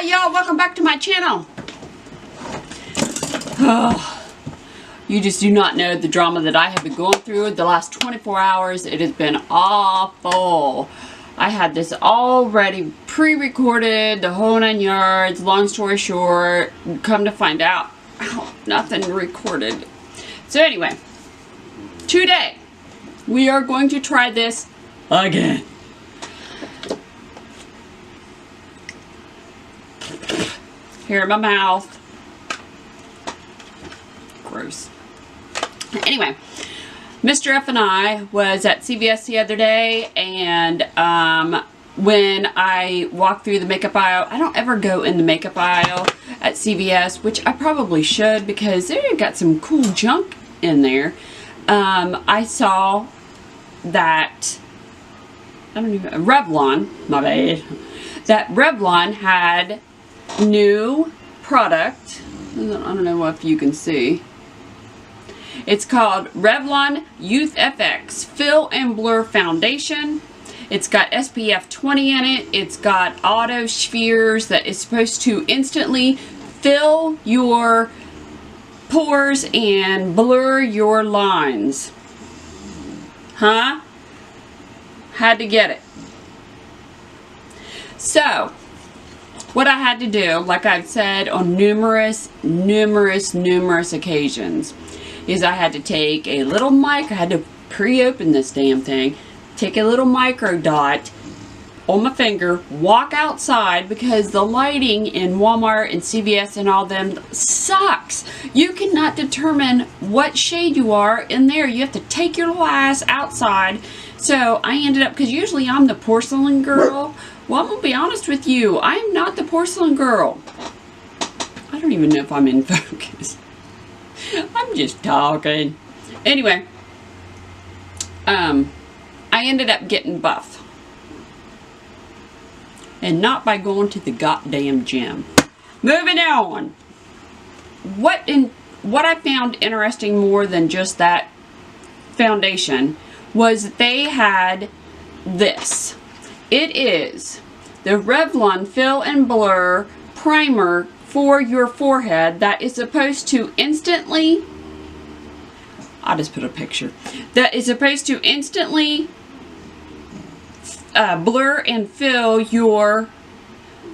y'all, welcome back to my channel. Oh, you just do not know the drama that I have been going through the last 24 hours. It has been awful. I had this already pre-recorded, the whole 9 yards. Long story short, come to find out, nothing recorded. So anyway, today we are going to try this again. Here in my mouth. Gross. Anyway, Mr. F and I was at CVS the other day, and when I walked through the makeup aisle, I don't ever go in the makeup aisle at CVS, which I probably should because they've got some cool junk in there. I saw that, Revlon, my bad, that Revlon had new product. I don't know if you can see. It's called Revlon Youth FX Fill and Blur Foundation. It's got SPF 20 in it. It's got auto spheres that is supposed to instantly fill your pores and blur your lines. Huh? Had to get it. So, what I had to do, like I've said on numerous occasions, is I had to take a little I had to pre-open this damn thing, take a little micro dot on my finger, walk outside because the lighting in Walmart and CVS and all them sucks. You cannot determine what shade you are in there. You have to take your little ass outside. So I ended up, because usually I'm the porcelain girl. Well, I'm going to be honest with you. I am not the porcelain girl. I don't even know if I'm in focus. I'm just talking. Anyway, I ended up getting buff. And not by going to the goddamn gym. Moving on. What I found interesting more than just that foundation was that they had this. It is the Revlon Fill and Blur Primer for your forehead that is supposed to instantly, I'll just put a picture, that is supposed to instantly blur and fill your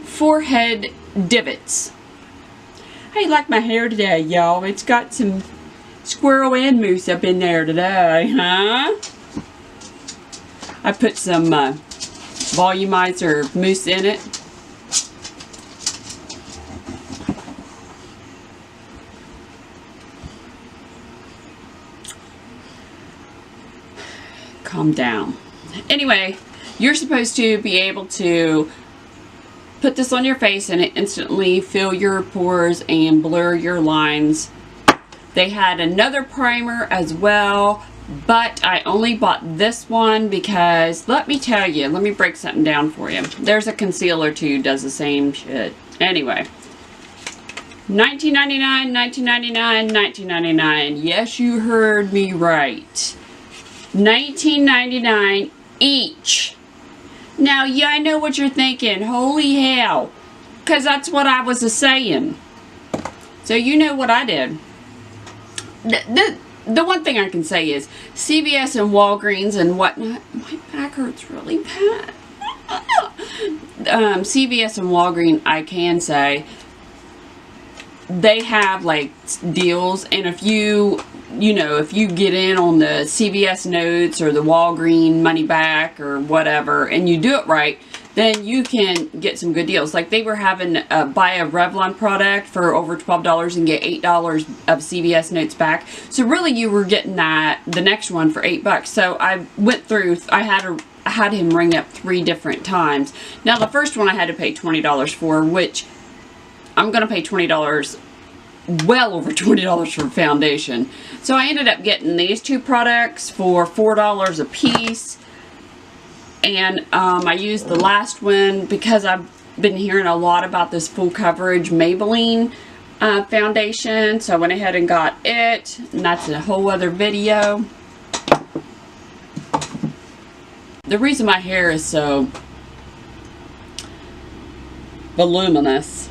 forehead divots. How you like my hair today, y'all? It's got some squirrel and moose up in there today, huh? I put some volumizer mousse in it. Calm down. Anyway, you're supposed to be able to put this on your face and it instantly fill your pores and blur your lines. They had another primer as well, but I only bought this one because, let me tell you, let me break something down for you. There's a concealer too, does the same shit. Anyway, $19.99, $19.99, $19.99. Yes, you heard me right. $19.99 each. Now, yeah, I know what you're thinking. Holy hell. Because that's what I was saying. So you know what I did. The one thing I can say is CVS and Walgreens and whatnot. My back hurts really bad. CVS and Walgreens, I can say, they have like deals, and if you get in on the CVS notes or the Walgreens money back or whatever, and you do it right, then you can get some good deals. Like they were having buy a Revlon product for over $12 and get $8 of CVS notes back. So really you were getting the next one for $8. So I went through, I had him ring up 3 different times. Now the first one I had to pay $20 for, which I'm going to pay $20, well over $20 for foundation. So I ended up getting these 2 products for $4 a piece. And I used the last one because I've been hearing a lot about this full coverage Maybelline foundation. So I went ahead and got it. And that's a whole other video. The reason my hair is so voluminous.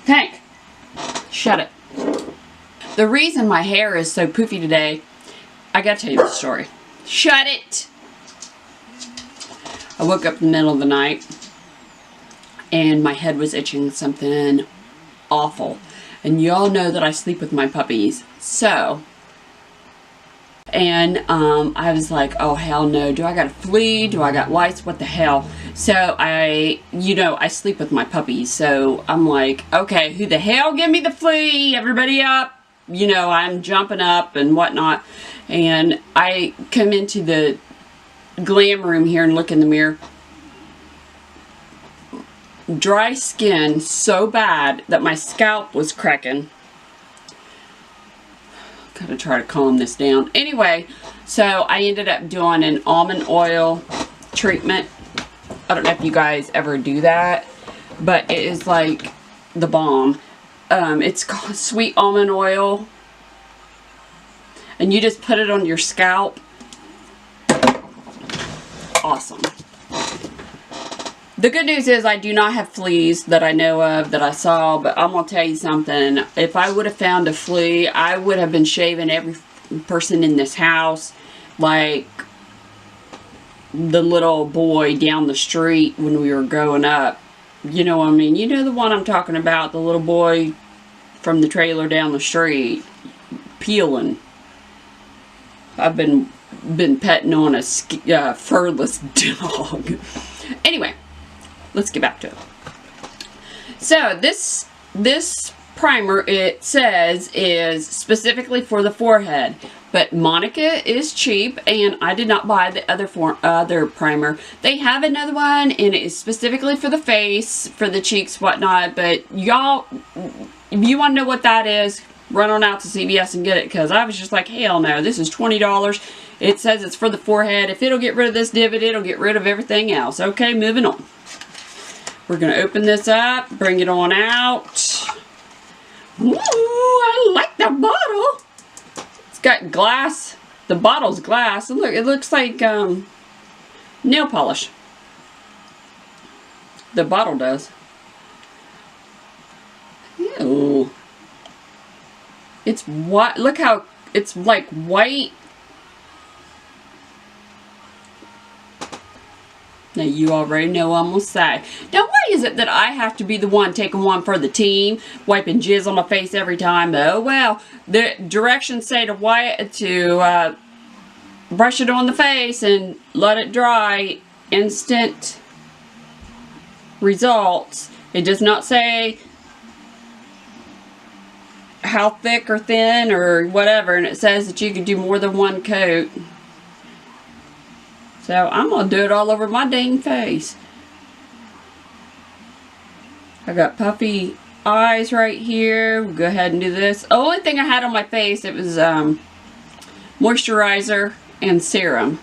Hank, shut it. The reason my hair is so poofy today, I gotta tell you the story. Shut it! I woke up in the middle of the night and my head was itching something awful. And y'all know that I sleep with my puppies. So, and I was like, oh hell no, do I got a flea? Do I got lice? What the hell? So I sleep with my puppies. So I'm like, okay, who the hell give me the flea? Everybody up. You know, I'm jumping up and whatnot. And I come into the glam room here and look in the mirror. Dry skin so bad that my scalp was cracking. Gotta try to calm this down. Anyway, so I ended up doing an almond oil treatment. I don't know if you guys ever do that, but it is like the bomb. It's called sweet almond oil, and you just put it on your scalp. Awesome. The good news is I do not have fleas that I know of, that I saw, but I'm going to tell you something. If I would have found a flea, I would have been shaving every person in this house like the little boy down the street when we were growing up. You know what I mean? You know the one I'm talking about, the little boy from the trailer down the street, peeling. I've been petting on a furless dog. Anyway, let's get back to it. So this primer, it says, is specifically for the forehead, but Monica is cheap, and I did not buy the other primer. They have another one, and it is specifically for the face, for the cheeks, whatnot. But y'all, if you want to know what that is, run on out to CVS and get it, because I was just like, hell no, this is $20. It says it's for the forehead. If it'll get rid of this divot, it'll get rid of everything else. Okay, moving on. We're going to open this up, bring it on out. Ooh, I like the bottle. It's got glass. The bottle's glass. Look, it looks like nail polish. The bottle does. Ew. It's white. Look how it's like white. Now you already know what I'm going to say. Now why is it that I have to be the one taking one for the team, wiping jizz on my face every time? Oh well, the directions say to brush it on the face and let it dry. Instant results. It does not say how thick or thin or whatever, and it says that you can do more than one coat. So I'm going to do it all over my dang face. I got puffy eyes right here. We'll go ahead and do this. The only thing I had on my face, it was moisturizer and serum.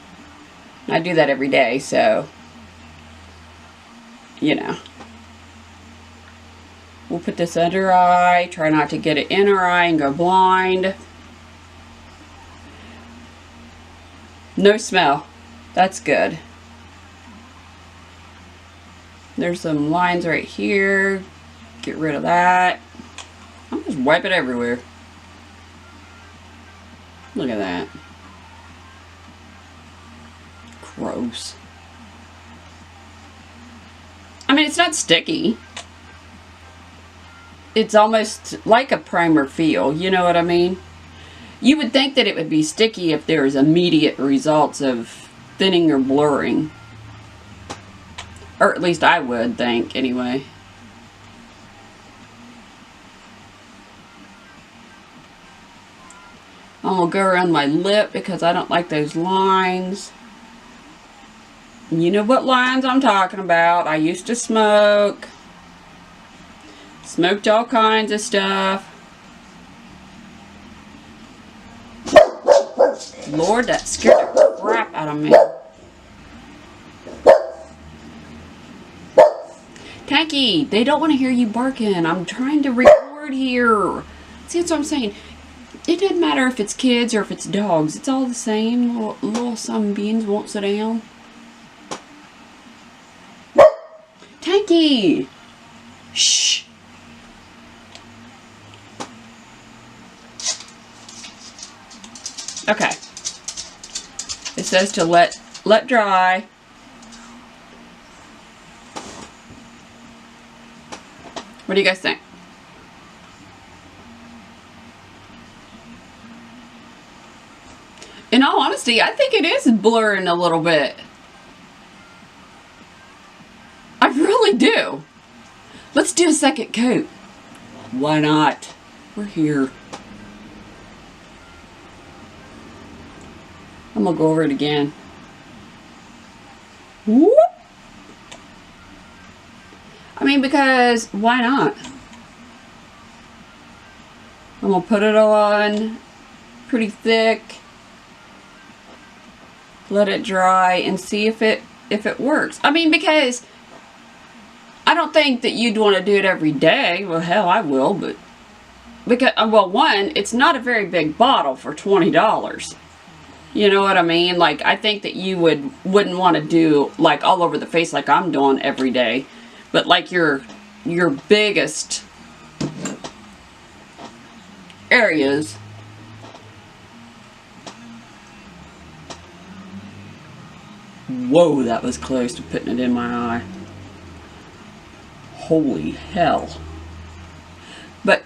I do that every day, so, you know. We'll put this under her eye. Try not to get it in her eye and go blind. No smell. That's good. There's some lines right here. Get rid of that. I'll just wipe it everywhere. Look at that. Gross. I mean, it's not sticky. It's almost like a primer feel. You know what I mean? You would think that it would be sticky if there was immediate results of thinning or blurring. Or at least I would think, anyway. I'm going to go around my lip because I don't like those lines. You know what lines I'm talking about. I used to smoke. Smoked all kinds of stuff. Lord, that scared the crap out of me. Tanky, they don't want to hear you barking. I'm trying to record hard here. See, that's what I'm saying. It doesn't matter if it's kids or if it's dogs. It's all the same. Little sunbeams won't sit down. Tanky! Shh! Okay. It says to let dry. What do you guys think? In all honesty, I think it is blurring a little bit. I really do. Let's do a second coat. Why not? We're here. I'm gonna go over it again. Whoop. I mean, because why not? I'm gonna put it on pretty thick. Let it dry and see if it works. I mean, because I don't think that you'd want to do it every day. Well, hell, I will, but because, well, one, it's not a very big bottle for $20. You know what I mean? Like, I think that you wouldn't want to do like all over the face like I'm doing every day, but like your biggest areas. Whoa, that was close to putting it in my eye. Holy hell. But,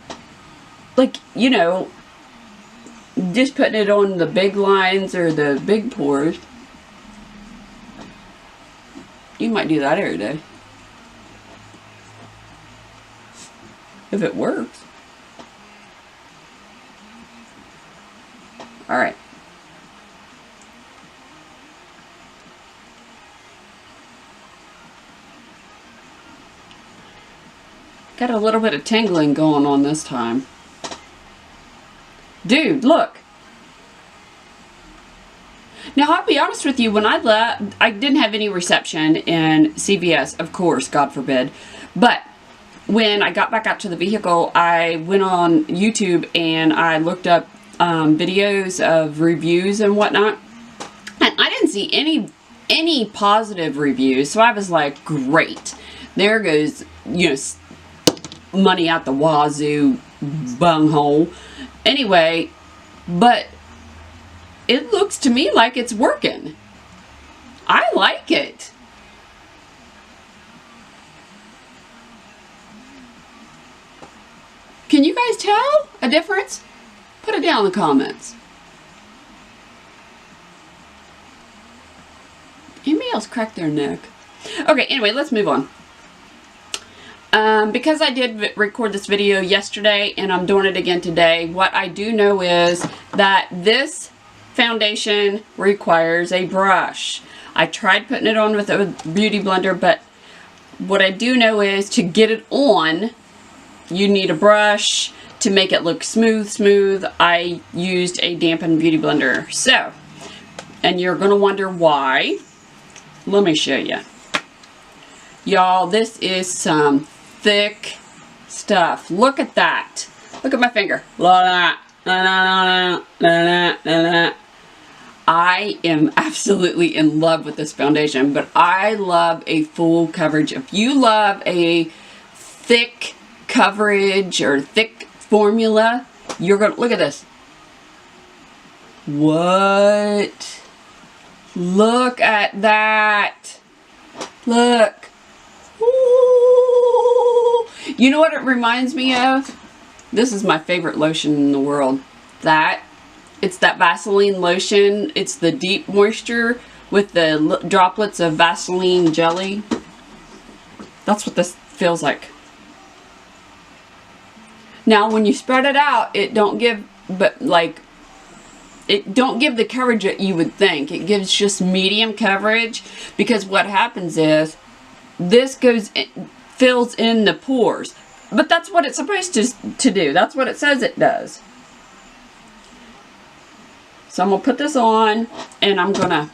like, you know, just putting it on the big lines or the big pores, you might do that every day. If it works. Alright. Got a little bit of tingling going on this time. Dude, look. Now, I'll be honest with you, when I left, I didn't have any reception in CVS, of course, God forbid. But when I got back out to the vehicle, I went on YouTube and I looked up videos of reviews and whatnot. And I didn't see any positive reviews. So I was like, great. There goes, you know, money out the wazoo bunghole. Anyway, but it looks to me like it's working. I like it. Can you guys tell a difference? Put it down in the comments. Anybody else crack their neck? Okay, anyway, let's move on. Because I did record this video yesterday and I'm doing it again today, what I do know is that this foundation requires a brush. I tried putting it on with a beauty blender, but what I do know is to get it on, you need a brush to make it look smooth. I used a dampened beauty blender. So, and you're going to wonder why. Let me show you. Y'all, this is some thick stuff. Look at that. Look at my finger. I am absolutely in love with this foundation, but I love a full coverage. If you love a thick coverage or thick formula, you're gonna look at this. What? Look at that. Look. Ooh. You know what it reminds me of? This is my favorite lotion in the world. It's that Vaseline lotion. It's the deep moisture with the droplets of Vaseline jelly. That's what this feels like. Now, when you spread it out, it don't give the coverage that you would think. It gives just medium coverage, because what happens is this fills in the pores. But that's what it's supposed to do. That's what it says it does. So I'm going to put this on, and I'm going to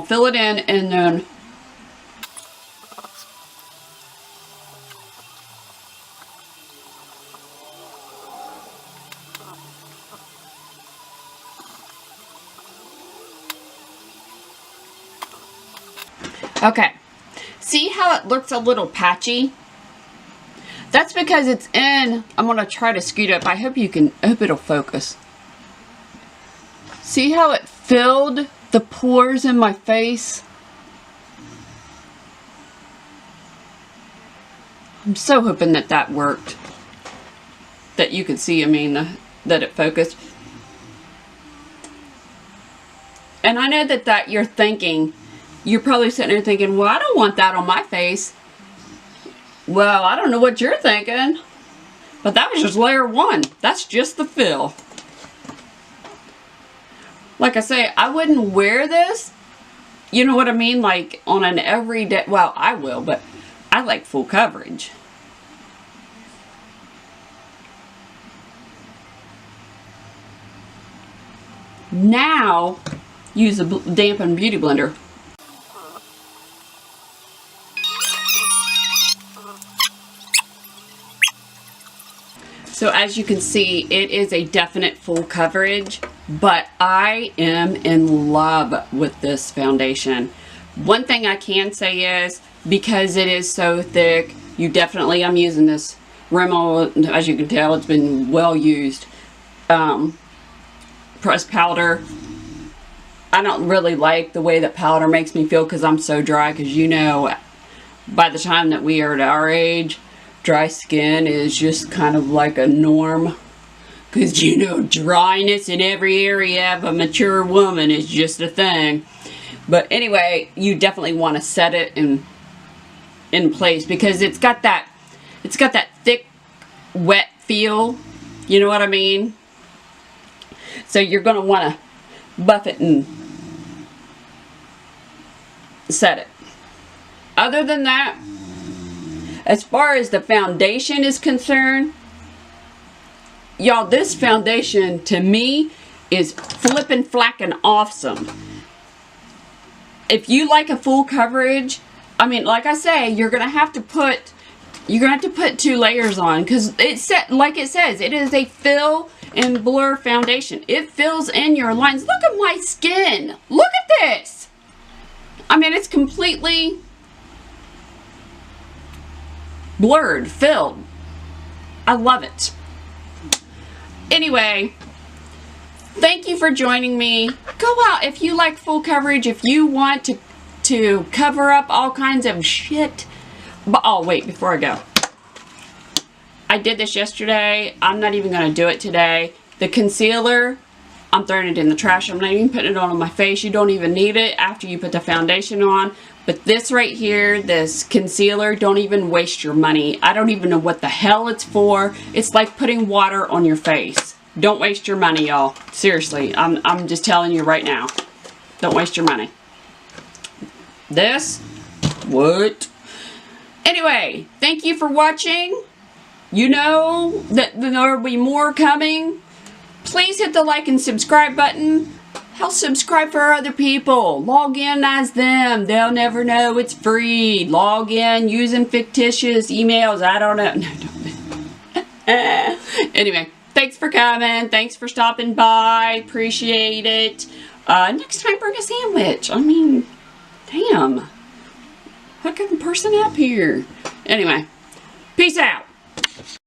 fill it in, and then Okay. See how it looks a little patchy? That's because it's in, I'm going to try to scoot up. I hope it'll focus. See how it filled the pores in my face? I'm so hoping that that worked. That you could see, I mean, that it focused. And I know that you're thinking, you're probably sitting there thinking, well, I don't want that on my face. Well, I don't know what you're thinking. But that was just layer 1. That's just the fill. Like I say, I wouldn't wear this. You know what I mean? Like on an everyday, well, I will, but I like full coverage. Now, use a dampened beauty blender. So as you can see, it is a definite full coverage, but I am in love with this foundation. One thing I can say is, because it is so thick, I'm using this Rimmel, as you can tell, it's been well used. Pressed powder. I don't really like the way that powder makes me feel because I'm so dry, because you know, by the time that we are at our age, dry skin is just kind of like a norm, because you know, dryness in every area of a mature woman is just a thing. But anyway, you definitely want to set it in place, because it's got that thick, wet feel. You know what I mean? So you're going to want to buff it and set it. Other than that, as far as the foundation is concerned, y'all, this foundation to me is flippin' flackin' awesome. If you like a full coverage, I mean, like I say, you're gonna have to put 2 layers on, because like it says, it is a fill and blur foundation. It fills in your lines. Look at my skin. Look at this. I mean, it's completely blurred, filled. I love it. Anyway, thank you for joining me. Go out if you like full coverage, if you want to cover up all kinds of shit. But oh, wait, before I go. I did this yesterday. I'm not even going to do it today. The concealer, I'm throwing it in the trash. I'm not even putting it on my face. You don't even need it after you put the foundation on. But this right here, this concealer, don't even waste your money. I don't even know what the hell it's for. It's like putting water on your face. Don't waste your money, y'all. Seriously, I'm just telling you right now. Don't waste your money. This, what? Anyway, thank you for watching. You know that there will be more coming. Please hit the like and subscribe button. Help subscribe for other people. Log in as them. They'll never know it's free. Log in using fictitious emails. I don't know. No, don't. Anyway, thanks for coming. Thanks for stopping by. Appreciate it. Next time, bring a sandwich. I mean, damn. Hook a person up here. Anyway, peace out.